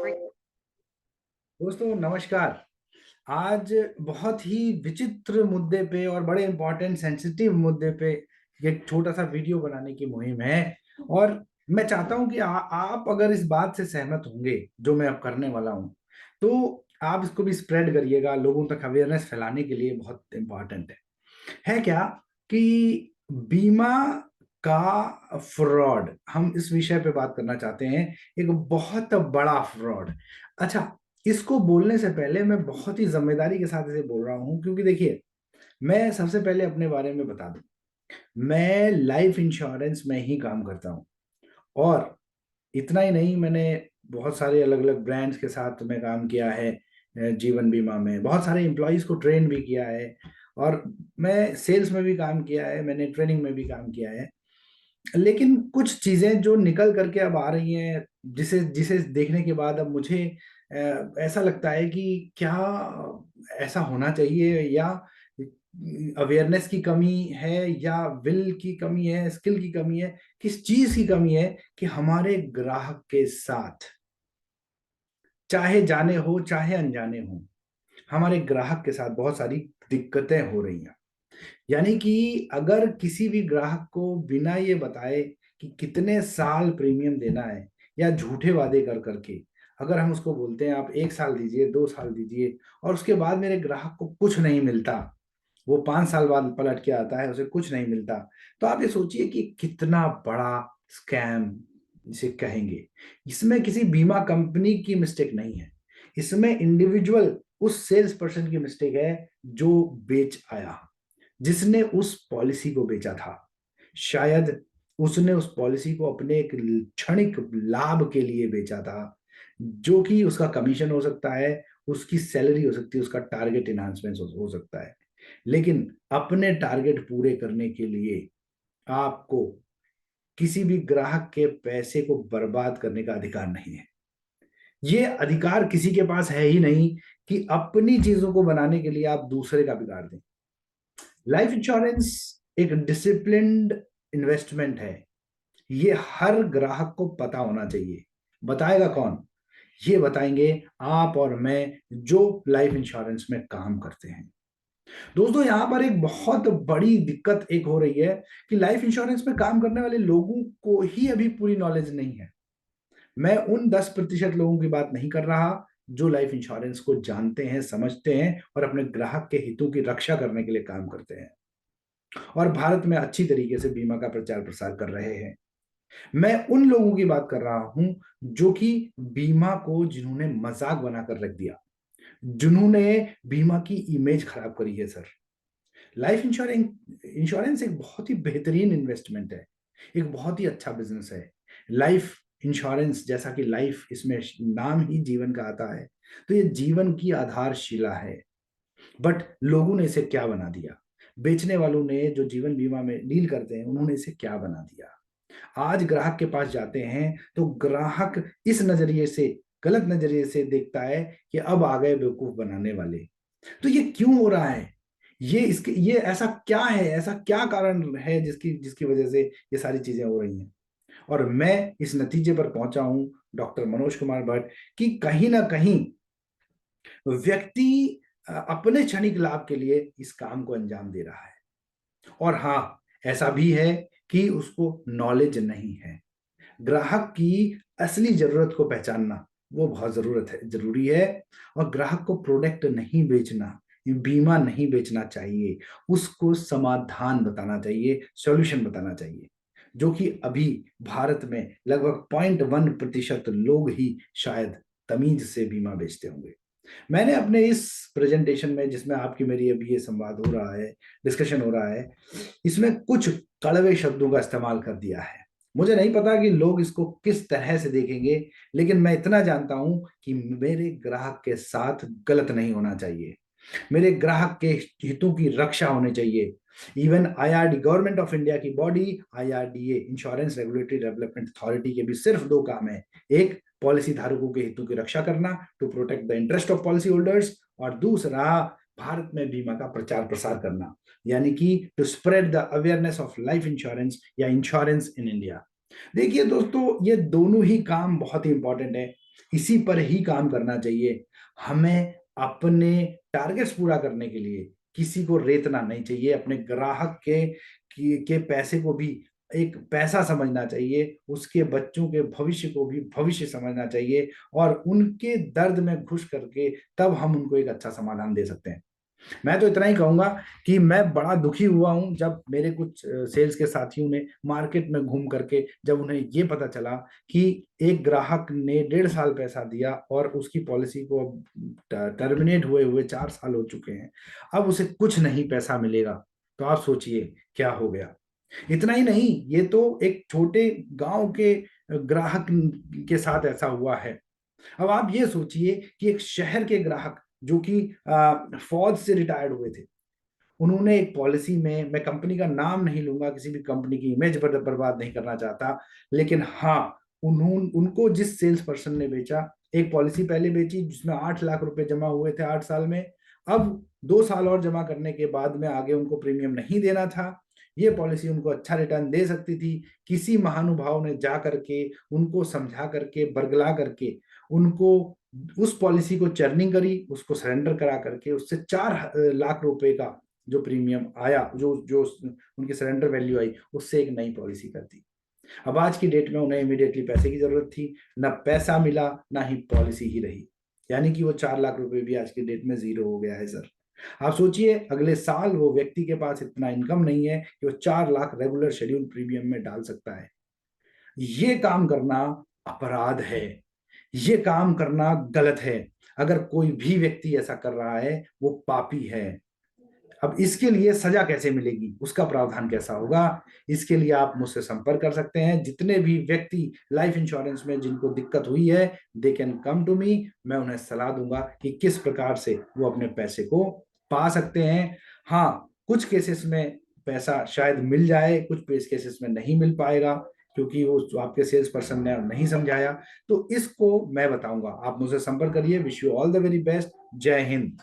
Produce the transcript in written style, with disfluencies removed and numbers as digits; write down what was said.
दोस्तों नमस्कार। आज बहुत ही विचित्र मुद्दे पे और बड़े इंपॉर्टेंट सेंसिटिव मुद्दे पे एक छोटा सा वीडियो बनाने की मुहिम है। और मैं चाहता हूं कि आप अगर इस बात से सहमत होंगे जो मैं अब करने वाला हूं, तो आप इसको भी स्प्रेड करिएगा, लोगों तक अवेयरनेस फैलाने के लिए बहुत इंपॉर्टेंट है क्या कि बीमा का फ्रॉड, हम इस विषय पे बात करना चाहते हैं। एक बहुत बड़ा फ्रॉड। अच्छा, इसको बोलने से पहले मैं बहुत ही जिम्मेदारी के साथ इसे बोल रहा हूं, क्योंकि देखिए, मैं सबसे पहले अपने बारे में बता दूं। मैं लाइफ इंश्योरेंस में ही काम करता हूं, और इतना ही नहीं, मैंने बहुत सारे अलग अलग ब्रांड्स के साथ में काम किया है। जीवन बीमा में बहुत सारे एम्प्लॉयज को ट्रेन भी किया है, और मैं सेल्स में भी काम किया है, मैंने ट्रेनिंग में भी काम किया है। लेकिन कुछ चीजें जो निकल करके अब आ रही हैं, जिसे जिसे देखने के बाद अब मुझे ऐसा लगता है कि क्या ऐसा होना चाहिए, या अवेयरनेस की कमी है, या विल की कमी है, स्किल की कमी है, किस चीज की कमी है कि हमारे ग्राहक के साथ, चाहे जाने हो चाहे अनजाने हो, हमारे ग्राहक के साथ बहुत सारी दिक्कतें हो रही हैं। यानी कि अगर किसी भी ग्राहक को बिना ये बताए कि कितने साल प्रीमियम देना है, या झूठे वादे कर करके अगर हम उसको बोलते हैं आप 1 साल दीजिए, 2 साल दीजिए, और उसके बाद मेरे ग्राहक को कुछ नहीं मिलता, वो 5 साल बाद पलट के आता है, उसे कुछ नहीं मिलता, तो आप ये सोचिए कि कितना बड़ा स्कैम इसे कहेंगे। इसमें किसी बीमा कंपनी की मिस्टेक नहीं है, इसमें इंडिविजुअल उस सेल्स पर्सन की मिस्टेक है जो बेच आया, जिसने उस पॉलिसी को बेचा था। शायद उसने उस पॉलिसी को अपने एक क्षणिक लाभ के लिए बेचा था, जो कि उसका कमीशन हो सकता है, उसकी सैलरी हो सकती है, उसका टारगेट इनहांसमेंट हो सकता है। लेकिन अपने टारगेट पूरे करने के लिए आपको किसी भी ग्राहक के पैसे को बर्बाद करने का अधिकार नहीं है। ये अधिकार किसी के पास है ही नहीं कि अपनी चीजों को बनाने के लिए आप दूसरे का बिगाड़ दें। लाइफ इंश्योरेंस एक डिसिप्लिन्ड इन्वेस्टमेंट है। ये हर ग्राहक को पता होना चाहिए। बताएगा कौन? ये बताएंगे आप और मैं, जो लाइफ इंश्योरेंस में काम करते हैं। दोस्तों, यहां पर एक बहुत बड़ी दिक्कत एक हो रही है कि लाइफ इंश्योरेंस में काम करने वाले लोगों को ही अभी पूरी नॉलेज नहीं है। मैं उन 10% लोगों की बात नहीं कर रहा जो लाइफ इंश्योरेंस को जानते हैं, समझते हैं, और अपने ग्राहक के हितों की रक्षा करने के लिए काम करते हैं, और भारत में अच्छी तरीके से बीमा का प्रचार प्रसार कर रहे हैं। मैं उन लोगों की बात कर रहा हूं जो कि बीमा को जिन्होंने मजाक बनाकर रख दिया, जिन्होंने बीमा की इमेज खराब करी है। सर, लाइफ इंश्योरेंस इंश्योरेंस एक बहुत ही बेहतरीन इन्वेस्टमेंट है, एक बहुत ही अच्छा बिजनेस है। लाइफ इंश्योरेंस, जैसा कि लाइफ, इसमें नाम ही जीवन का आता है, तो ये जीवन की आधारशिला है। बट लोगों ने इसे क्या बना दिया? बेचने वालों ने, जो जीवन बीमा में डील करते हैं, उन्होंने इसे क्या बना दिया? आज ग्राहक के पास जाते हैं तो ग्राहक इस नजरिए से, गलत नजरिए से देखता है कि अब आ गए बेवकूफ बनाने वाले। तो ये क्यों हो रहा है? ये ऐसा क्या है, ऐसा क्या कारण है जिसकी जिसकी वजह से ये सारी चीजें हो रही हैं? और मैं इस नतीजे पर पहुंचा हूं, डॉक्टर मनोज कुमार भट्ट, कि कहीं ना कहीं व्यक्ति अपने क्षणिक लाभ के लिए इस काम को अंजाम दे रहा है। और हाँ, ऐसा भी है कि उसको नॉलेज नहीं है। ग्राहक की असली जरूरत को पहचानना वो बहुत जरूरी है। और ग्राहक को प्रोडक्ट नहीं बेचना, बीमा नहीं बेचना चाहिए, उसको समाधान बताना चाहिए, सॉल्यूशन बताना चाहिए, जो कि अभी भारत में लगभग 0.1% लोग ही शायद तमीज से बीमा बेचते होंगे। मैंने अपने इस प्रेजेंटेशन में, जिसमें आपकी मेरी अभी ये संवाद हो रहा है, डिस्कशन हो रहा है, इसमें कुछ कड़वे शब्दों का इस्तेमाल कर दिया है। मुझे नहीं पता कि लोग इसको किस तरह से देखेंगे, लेकिन मैं इतना जानता हूं कि मेरे ग्राहक के साथ गलत नहीं होना चाहिए, मेरे ग्राहक के हितों की रक्षा होनी चाहिए। Even IRD, government of India की body, IRDA, insurance regulatory development authority, के भी सिर्फ दो काम है। एक, पॉलिसी धारकों के हितों की रक्षा करना, to protect the interest of policy holders, और दूसरा, भारत में बीमा का प्रचार प्रसार करना, यानी कि to spread the awareness of life insurance या इंश्योरेंस इन इंडिया। देखिए दोस्तों, ये दोनों ही काम बहुत ही इंपॉर्टेंट है। इसी पर ही काम करना चाहिए। हमें अपने टारगेट्स पूरा करने के लिए किसी को रेतना नहीं चाहिए। अपने ग्राहक के पैसे को भी एक पैसा समझना चाहिए, उसके बच्चों के भविष्य को भी भविष्य समझना चाहिए, और उनके दर्द में घुस करके तब हम उनको एक अच्छा समाधान दे सकते हैं। मैं तो इतना ही कहूंगा कि मैं बड़ा दुखी हुआ हूं जब मेरे कुछ सेल्स के साथियों ने मार्केट में घूम करके जब उन्हें ये पता चला कि एक ग्राहक ने 1.5 साल पैसा दिया और उसकी पॉलिसी को अब टर्मिनेट हुए हुए 4 साल हो चुके हैं, अब उसे कुछ नहीं पैसा मिलेगा। तो आप सोचिए क्या हो गया। इतना ही नहीं, ये तो एक छोटे गांव के ग्राहक के साथ ऐसा हुआ है। अब आप ये सोचिए कि एक शहर के ग्राहक जो कि फौज से रिटायर्ड हुए थे, उन्होंने एक पॉलिसी में, मैं कंपनी का नाम नहीं लूंगा, किसी भी कंपनी की इमेज पर बर्बाद नहीं करना चाहता, लेकिन हाँ, उनको जिस सेल्स पर्सन ने बेचा, एक पॉलिसी पहले बेची जिसमें 8 लाख रुपए जमा हुए थे 8 साल में। अब 2 साल और जमा करने के बाद में आगे उनको प्रीमियम नहीं देना था। ये पॉलिसी उनको अच्छा रिटर्न दे सकती थी। किसी महानुभाव ने जा करके उनको समझा करके बरगला करके उनको उस पॉलिसी को चर्निंग करी, उसको सरेंडर करा करके उससे 4 लाख रुपए का जो प्रीमियम आया, जो जो उनकी सरेंडर वैल्यू आई, उससे एक नई पॉलिसी कर दी। अब आज की डेट में उन्हें इमीडिएटली पैसे की जरूरत थी, ना पैसा मिला, ना ही पॉलिसी ही रही। यानी कि वो 4 लाख रुपए भी आज की डेट में जीरो हो गया है सर। आप सोचिए, अगले साल वो व्यक्ति के पास इतना इनकम नहीं है कि वो 4 लाख रेगुलर शेड्यूल प्रीमियम में डाल सकता है। ये काम करना अपराध है, ये काम करना गलत है। अगर कोई भी व्यक्ति ऐसा कर रहा है वो पापी है। अब इसके लिए सजा कैसे मिलेगी, उसका प्रावधान कैसा होगा, इसके लिए आप मुझसे संपर्क कर सकते हैं। जितने भी व्यक्ति लाइफ इंश्योरेंस में जिनको दिक्कत हुई है, they can come to me. मैं उन्हें सलाह दूंगा कि किस प्रकार से वो अपने पैसे को पा सकते हैं। हाँ, कुछ केसेस में पैसा शायद मिल जाए, कुछ केसेस में नहीं मिल पाएगा, क्योंकि वो जो आपके सेल्स पर्सन ने नहीं समझाया। तो इसको मैं बताऊंगा, आप मुझसे संपर्क करिए। Wish you all the very best. जय हिंद।